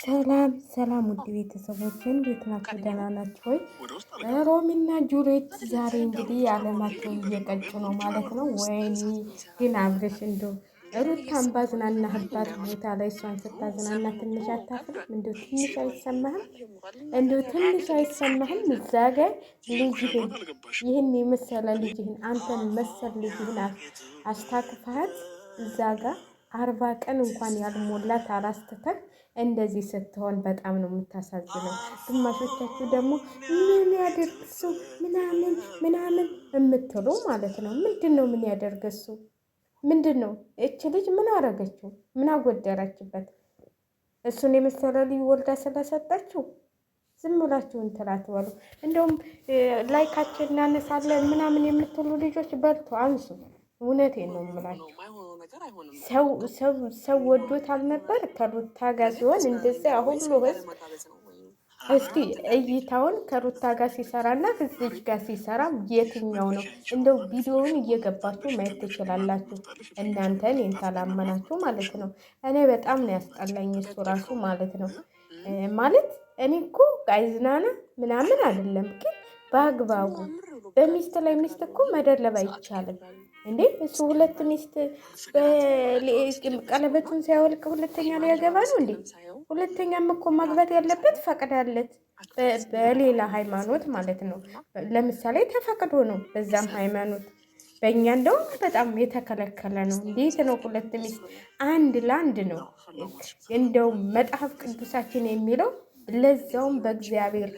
ሰላም ሰላም ውድ ቤተሰቦች እንዴት ናችሁ? ደህና ናችሁ ወይ? ሮሚና ጁሬት ዛሬ እንግዲህ አለማቸውን እየቀጩ ነው ማለት ነው። ወይኔ ግን አብርሽ እንደው ሩታን ባዝናናህባት ቦታ ላይ እሷን ስታዝናና ትንሽ አታፍርም? እንደው ትንሽ አይሰማህም? እንደው ትንሽ አይሰማህም? እዛ ጋር ልጅህን ይህን የመሰለ ልጅህን አንተን መሰል ልጅህን አስታክፋት እዛ ጋር 40 ቀን እንኳን ያልሞላት አላስተተን እንደዚህ ስትሆን በጣም ነው የምታሳዝነው። ግማሾቻችሁ ደግሞ ምን ያደርግ እሱ ምናምን ምናምን የምትሉ ማለት ነው። ምንድን ነው ምን ያደርግ እሱ? ምንድን ነው እች ልጅ ምን አረገችው? ምን አጎደረችበት? እሱን የመሰለ ልጅ ወልዳ ስለሰጠችው ዝም ብላችሁ እንትን አትበሉ። እንደውም ላይካችን እናነሳለን ምናምን የምትሉ ልጆች በልቶ አንሱ። እውነቴን ነው የምላችሁ። ሰው ወዶታል ነበር ከሩታ ጋር ሲሆን እንደዚያ ሁሉ ህዝብ እስቲ እይታውን ከሩታ ጋር ሲሰራና ከዚች ጋር ሲሰራ የትኛው ነው? እንደው ቪዲዮውን እየገባችሁ ማየት ትችላላችሁ። እናንተ እኔን ካላመናችሁ ማለት ነው። እኔ በጣም ነው ያስጠላኝ እሱ ራሱ ማለት ነው። ማለት እኔ እኮ አይዝናና ምናምን አይደለም፣ ግን በአግባቡ በሚስት ላይ ሚስት እኮ መደለብ አይቻልም እንዴ? እሱ ሁለት ሚስት ቀለበቱን ሲያወልቅ ሁለተኛ ላይ ያገባ ነው እንዴ? ሁለተኛም እኮ ማግባት ያለበት ፈቅዳለት በሌላ ሃይማኖት ማለት ነው። ለምሳሌ ተፈቅዶ ነው በዛም ሃይማኖት። በእኛ እንደውም በጣም የተከለከለ ነው። እንዴት ነው ሁለት ሚስት? አንድ ለአንድ ነው። እንደውም መጽሐፍ ቅዱሳችን የሚለው ለዛውም በእግዚአብሔር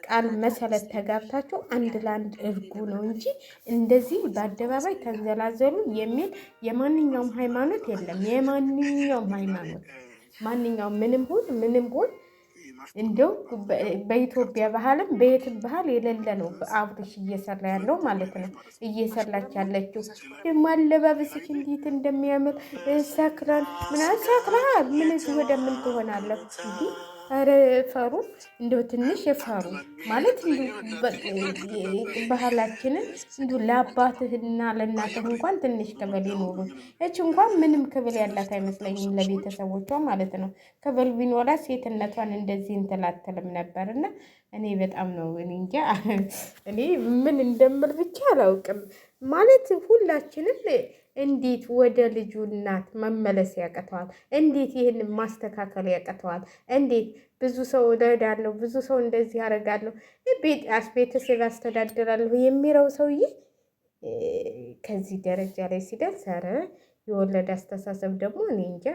ቃል መሰረት ተጋብታችሁ አንድ ለአንድ እርጉ ነው እንጂ እንደዚህ በአደባባይ ተንዘላዘሉ የሚል የማንኛውም ሃይማኖት የለም። የማንኛውም ሃይማኖት ማንኛውም ምንም ሁን እንደው በኢትዮጵያ ባህልም በየትም ባህል የሌለ ነው አብርሽ እየሰራ ያለው ማለት ነው። እየሰራች ያለችው ደግሞ አለባበስሽ እንዴት እንደሚያምር ሰክረን ምናምን ሰክረሃል። ምን እዚህ ወደ ምን ትሆናለህ እንዲህ? ኧረ ፈሩ እንደው ትንሽ የፈሩ ማለት ባህላችንን እንዲሁ ለአባትህና ለእናትህ እንኳን ትንሽ ክብል ይኖሩ። እች እንኳን ምንም ክብል ያላት አይመስለኝም ለቤተሰቦቿ ማለት ነው። ክብል ቢኖራ ሴትነቷን እንደዚህ እንትን አትልም ነበር። እና እኔ በጣም ነው እኔ እንጃ እኔ ምን እንደምል ብቻ አላውቅም። ማለት ሁላችንም እንዴት ወደ ልጁ እናት መመለስ ያቅተዋል? እንዴት ይህን ማስተካከል ያቅተዋል? እንዴት ብዙ ሰው እረዳለሁ፣ ብዙ ሰው እንደዚህ ያደርጋለሁ፣ ቤተሰብ አስተዳድራለሁ የሚለው ሰውዬ ከዚህ ደረጃ ላይ ሲደርስ ኧረ የወለደ አስተሳሰብ ደግሞ እኔ እንጃ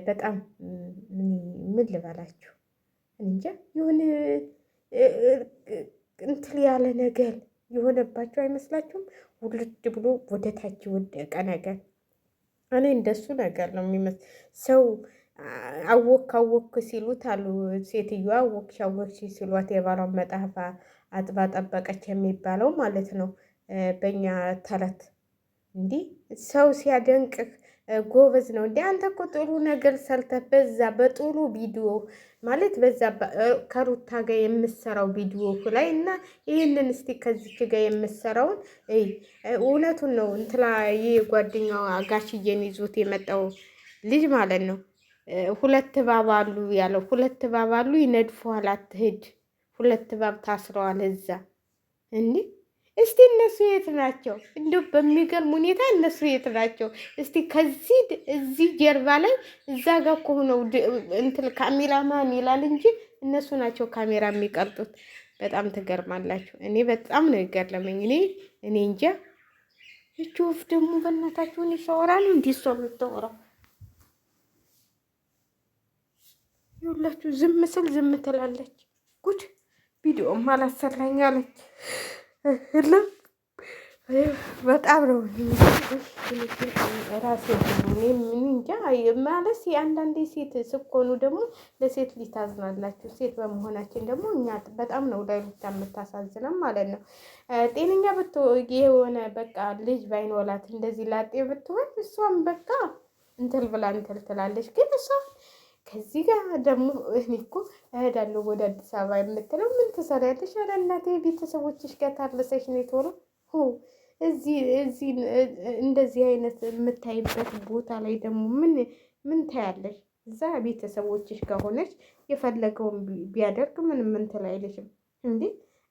በጣም ምን ልበላችሁ እንጃ የሆነ እንትን ያለ ነገር የሆነባቸው አይመስላችሁም? ውልድ ብሎ ወደ ታች ወደቀ ነገር። እኔ እንደሱ ነገር ነው የሚመስል። ሰው አወክ ሲሉት አሉ ሴትዮዋ አወክሽ ሲሏት የባሏን መጣፋ አጥባ ጠበቀች የሚባለው ማለት ነው በእኛ ተረት። እንዲህ ሰው ሲያደንቅህ ጎበዝ ነው እንዲ አንተ እኮ ጥሩ ነገር ሰርተህ በዛ በጥሩ ቪዲዮ ማለት በዛ ከሩታ ጋር የምሰራው ቪዲዮ ላይ እና ይህንን እስቲ ከዚች ጋር የምሰራውን እውነቱን ነው እንትላ ይህ ጓደኛው ጋሽዬን ይዞት የመጣው ልጅ ማለት ነው። ሁለት እባብ አሉ ያለው፣ ሁለት እባብ አሉ ይነድፉሃል፣ አትሂድ፣ ሁለት እባብ ታስረዋል እዛ። እንዲህ እስቲ እነሱ የት ናቸው? እንዲሁ በሚገርም ሁኔታ እነሱ የት ናቸው? እስቲ ከዚህ እዚህ ጀርባ ላይ እዛ ጋር እኮ ሆነው እንትን ካሜራማን ይላል እንጂ እነሱ ናቸው ካሜራ የሚቀርጡት። በጣም ትገርማላችሁ። እኔ በጣም ነው የገረመኝ። እኔ እንጃ። እቺ ወፍ ደግሞ በእናታችሁን ይሰወራ ነው እንዲህ እሷ የምታወራው ይኸውላችሁ። ዝም ስል ዝም ትላለች። ጉድ ቪዲዮም አላሰራኝ አለች። በጣም ነው ራሴ እንጃ ማለት አንዳንዴ ሴት ስኮኑ ደግሞ ለሴት ልጅ ታዝናላችሁ። ሴት በመሆናችን ደግሞ እኛ በጣም ነው ለሩታ የምታሳዝነም ማለት ነው። ጤነኛ የሆነ በቃ ልጅ ባይኖላት እንደዚህ ላጤ ብትሆን እሷም በቃ እንትል ብላ እንትል ትላለች። ግን እሷ ከዚህ ጋር ደግሞ እኔ እኮ እሄዳለሁ ወደ አዲስ አበባ የምትለው ምን ትሰሪያለሽ? ኧረ እናቴ ቤተሰቦችሽ ጋር ታርሰሽ ነው የተወለው። እዚህ እንደዚህ አይነት የምታይበት ቦታ ላይ ደግሞ ምን ታያለሽ? እዛ ቤተሰቦችሽ ከሆነች የፈለገውን ቢያደርግ ምንም እንትን አይልሽም እንዴ?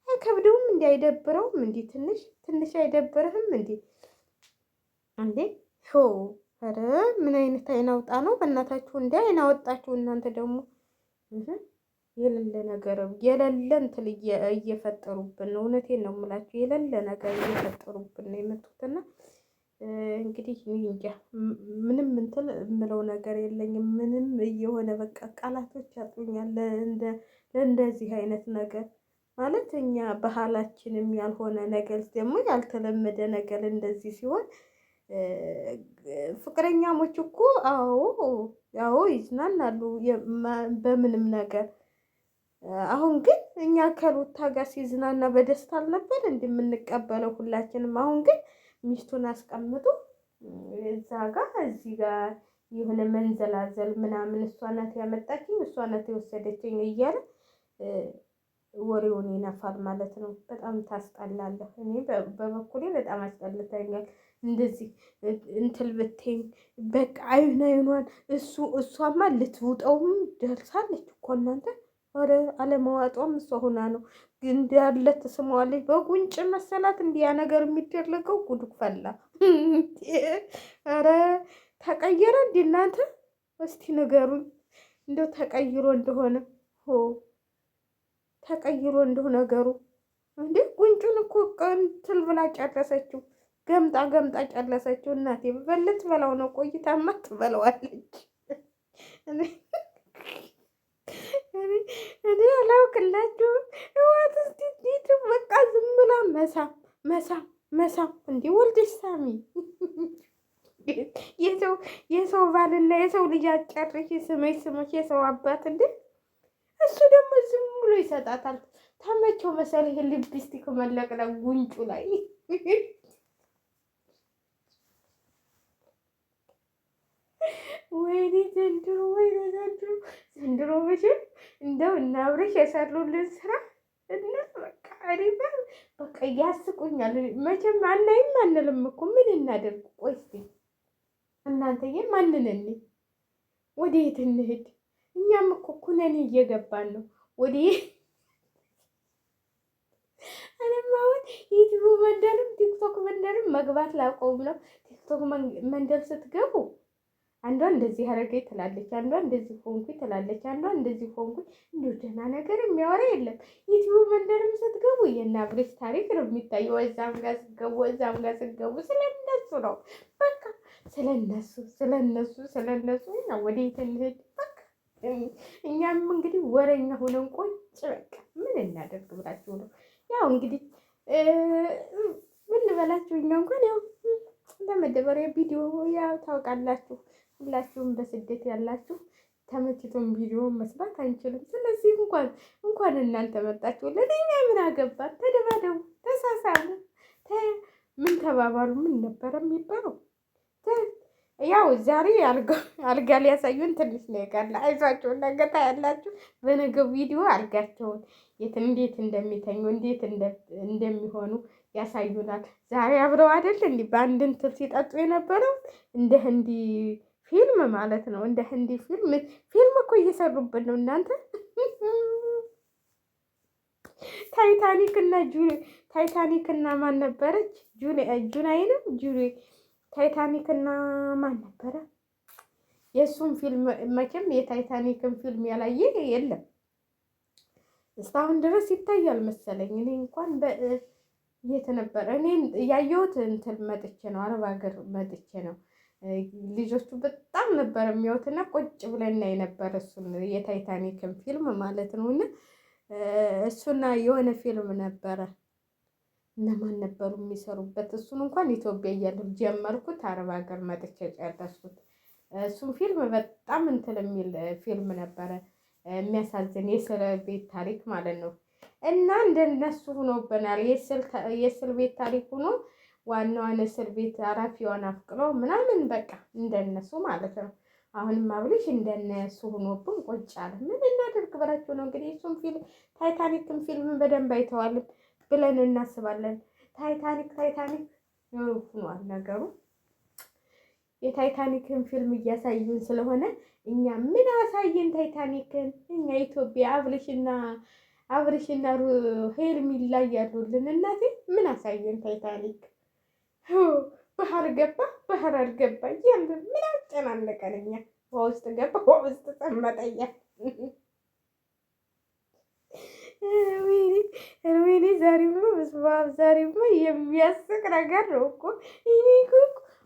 አይከብደውም እንዴ? አይደብረውም እንዴ? ትንሽ ትንሽ አይደብርህም እንዴ? እንዴ ሆ ኧረ ምን አይነት አይናውጣ ነው በእናታችሁ! እንዴ አይናወጣችሁ እናንተ ደግሞ የሌለ ነገር የሌለ እንትን እየፈጠሩብን ነው። እውነቴን ነው የምላችሁ፣ የሌለ ነገር እየፈጠሩብን ነው የመጡትና እንግዲህ እንጃ ምንም እንትን የምለው ነገር የለኝም። ምንም እየሆነ በቃ ቃላቶች ያጡኛል ለእንደዚህ አይነት ነገር ማለት እኛ ባህላችንም ያልሆነ ነገር ደግሞ ያልተለመደ ነገር እንደዚህ ሲሆን ፍቅረኛሞች እኮ አዎ ይዝናናሉ በምንም ነገር። አሁን ግን እኛ ከሩታ ጋር ሲዝናና በደስታ አልነበር እንደምንቀበለው ሁላችንም። አሁን ግን ሚስቱን አስቀምጡ እዛ ጋር እዚህ ጋር የሆነ መንዘላዘል ምናምን እሷ ናት ያመጣችኝ እሷ ናት የወሰደችኝ እያለ ወሬውን ይነፋል ማለት ነው። በጣም ታስጠላለህ። እኔ በበኩሌ በጣም አስጠልተኛል። እንደዚህ እንትል ብትኝ በቃ አይኗን እሷማ ልትውጠውም ደርሳለች እኮ እናንተ። ወደ አለመዋጧም እሷ ሆና ነው እንዳለ ትስመዋለች። በጉንጭ መሰላት እንዲያ ነገር የሚደረገው ጉድ ፈላ። ኧረ ተቀየረ እንዴ እናንተ? እስቲ ንገሩኝ እንደው ተቀይሮ እንደሆነ ተቀይሮ እንደሆነ ነገሩ እንዴ ጉንጩን እኮ እንትን ብላ ጨረሰችው። ገምጣ ጨረሰችው። እናቴ በልት በላው ነው ቆይታማ ትበላዋለች። እኔ አላውቅላችሁም። እዋት እስቲ በቃ ዝም ብላ መሳም እንዲህ ወልደሽ ሳሚ። የሰው ባልና የሰው ልጅ አጨርሽ ስመሽ የሰው አባት እንዴ! እሱ ደግሞ ዝም ብሎ ይሰጣታል። ተመቸው መሰል ይሄ ሊፕስቲክ መለቅለቅ ጉንጩ ላይ ወይኔ ዘንድሮ መቼም እንደው እና አብረሽ የሰሩልን ስራ እና በቃ አሪፍ በቃ ያስቁኛል። መቼም አናይም አንልም እኮ ምን እናደርግ? ቆይ እስኪ እናንተዬ ማንን ወዴት እንሂድ? እኛም እኮ ኩነኔ እየገባን ነው። እኔም አሁን ዩቲዩብ መንደርም ቲክቶክ መንደርም መግባት ላቆም ነው። ቲክቶክ መንደር ስትገቡ አንዷ እንደዚህ አደረገኝ ትላለች፣ አንዷ እንደዚህ ሆንኩኝ ትላለች፣ አንዷ እንደዚህ ሆንኩኝ። እንደው ደህና ነገር የሚያወራ የለም። ዩቲዩብ መንደርም ስትገቡ የእነ አብርሽ ታሪክ ነው የሚታየው። እዛም ጋር ስትገቡ ስለነሱ ነው በቃ ስለነሱ እና ወዴት እንሂድ? በቃ እኛም እንግዲህ ወሬኛ ሆነን ቁጭ በቃ ምን እናደርግ ብላችሁ ነው። ያው እንግዲህ ምን ልበላችሁ፣ እኛ እንኳን ያው ለመደበሪያ ቪዲዮ ያው ታውቃላችሁ፣ ሁላችሁም በስደት ያላችሁ ተመችቶን ቪዲዮ መስራት አንችልም። ስለዚህ እንኳን እናንተ መጣችሁ ለኛ ምን አገባት? ተደባደቡ፣ ተሳሳሙ፣ ምን ተባባሉ። ምን ነበረ የሚባለው? ያው ዛሬ አልጋ ሊያሳዩን ትንሽ ነው የቀረ። አይዟቸውን ነገ ታያላችሁ። በነገው ቪዲዮ አልጋቸውን እንዴት እንደሚተኙ እንዴት እንደሚሆኑ ያሳዩናል። ዛሬ አብረው አይደል እንዲህ በአንድ እንትን ሲጠጡ የነበረው እንደ ህንዲ ፊልም ማለት ነው። እንደ ህንዲ ፊልም እኮ እየሰሩብን ነው እናንተ። ታይታኒክ እና ማን ነበረች? ጁናይንም ታይታኒክ እና ማን ነበረ? የእሱን ፊልም መቼም የታይታኒክን ፊልም ያላየ የለም እስካሁን ድረስ ይታያል መሰለኝ። እኔ እንኳን የት ነበረ እኔ ያየሁት እንትን መጥቼ ነው፣ አረብ ሀገር መጥቼ ነው። ልጆቹ በጣም ነበር የሚያዩትና ቁጭ ብለን እናይ ነበር እሱን የታይታኒክን ፊልም ማለት ነው። እና እሱና የሆነ ፊልም ነበረ እነማን ነበሩ የሚሰሩበት? እሱን እንኳን ኢትዮጵያ እያለሁ ጀመርኩት፣ አረብ ሀገር መጥቼ ጨረስኩት። እሱን ፊልም በጣም እንትን የሚል ፊልም ነበረ፣ የሚያሳዝን የእስር ቤት ታሪክ ማለት ነው። እና እንደነሱ ሆኖብናል። የእስር ቤት ታሪክ ሆኖ ዋናዋን እስር ቤት አራፊዋን አፍቅሮ ምናምን በቃ እንደነሱ ማለት ነው። አሁንም አብልሽ እንደነሱ ሆኖብን ቁጭ አለ። ምን እናደርግ ብላችሁ ነው እንግዲህ። እሱን ፊልም ታይታኒክን ፊልም በደንብ አይተዋል ብለን እናስባለን። ታይታኒክ ሆኗል ነገሩ። የታይታኒክን ፊልም እያሳዩን ስለሆነ እኛ ምን አሳየን ታይታኒክን? እኛ ኢትዮጵያ አብርሽና ሄርሜላ ያሉልን እናቴ ምን አሳየን ታይታኒክ? ባህር ገባ ባህር አልገባ እያለ ምን አጨናነቀን? እኛ ውሃ ውስጥ ገባ ውሃ ውስጥ ሰመጠኛ። ወይኔ ዛሬማ የሚያስቅ ነገር ነው እኮ ይሄ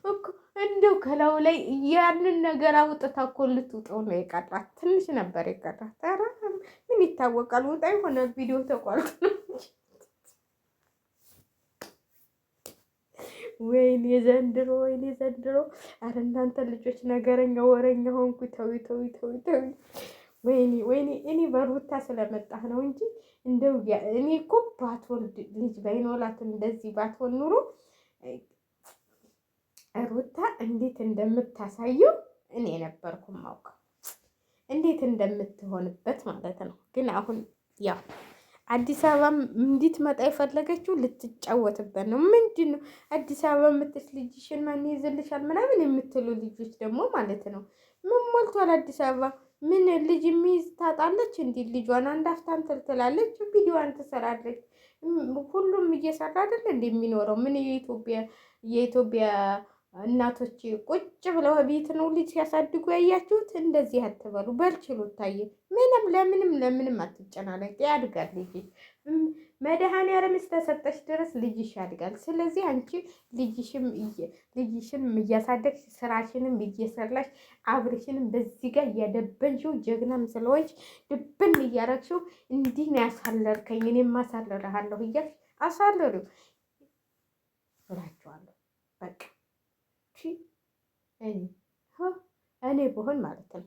እኮ እንደው ከላዩ ላይ ያንን ነገር አውጥታ እኮ ልትውጠው ነው የቀራት። ትንሽ ነበር የቀራት። ኧረ ምን ይታወቃል? ውጣ የሆነ ቪዲዮ ተቋርጦ ነው እንጂ። ወይኔ ዘንድሮ ኧረ እናንተ ልጆች ነገረኛ ወረኛ ሆንኩ። ተዊ። ወይኔ እኔ በሩታ ስለመጣህ ነው እንጂ እንደው እኔ እኮ ባትወልድ ልጅ ባይኖላት እንደዚህ ባትሆን ኑሮ ሩታ እንዴት እንደምታሳየው እኔ ነበርኩ ማውቀው እንዴት እንደምትሆንበት ማለት ነው። ግን አሁን ያው አዲስ አበባ እንድትመጣ የፈለገችው ልትጫወትበት ነው። ምንድን ነው አዲስ አበባ የምትሽ ልጅሽን ማን ይዝልሻል ምናምን የምትሉ ልጆች ደግሞ ማለት ነው። ምን ሞልቷል አዲስ አበባ? ምን ልጅ የሚይዝ ታጣለች? እንዲህ ልጇን አንድ አፍታን ትላለች፣ ቪዲዮዋን ትሰራለች። ሁሉም እየሰራ አይደለ እንደሚኖረው ምን የኢትዮጵያ እናቶች ቁጭ ብለው ቤት ነው ልጅ ሲያሳድጉ ያያችሁት? እንደዚህ አትበሉ። በልችሉ ታየ ምንም ለምንም አትጨናነቅ። ያድጋል ልጅ መድኃኒዓለም እስከሰጠሽ ድረስ ልጅሽ ያድጋል። ስለዚህ አንቺ ልጅሽን እያሳደግሽ ስራሽንም እየሰራሽ አብርሽንም በዚህ ጋር እያደበንሽው ጀግናም ስለሆንሽ ድብን እያረግሽው እንዲህ ነው ያሳለርከኝ እኔም አሳልርሃለሁ እያልሽ አሳልሪው እላችኋለሁ በቃ እኔ ብሆን ማለት ነው።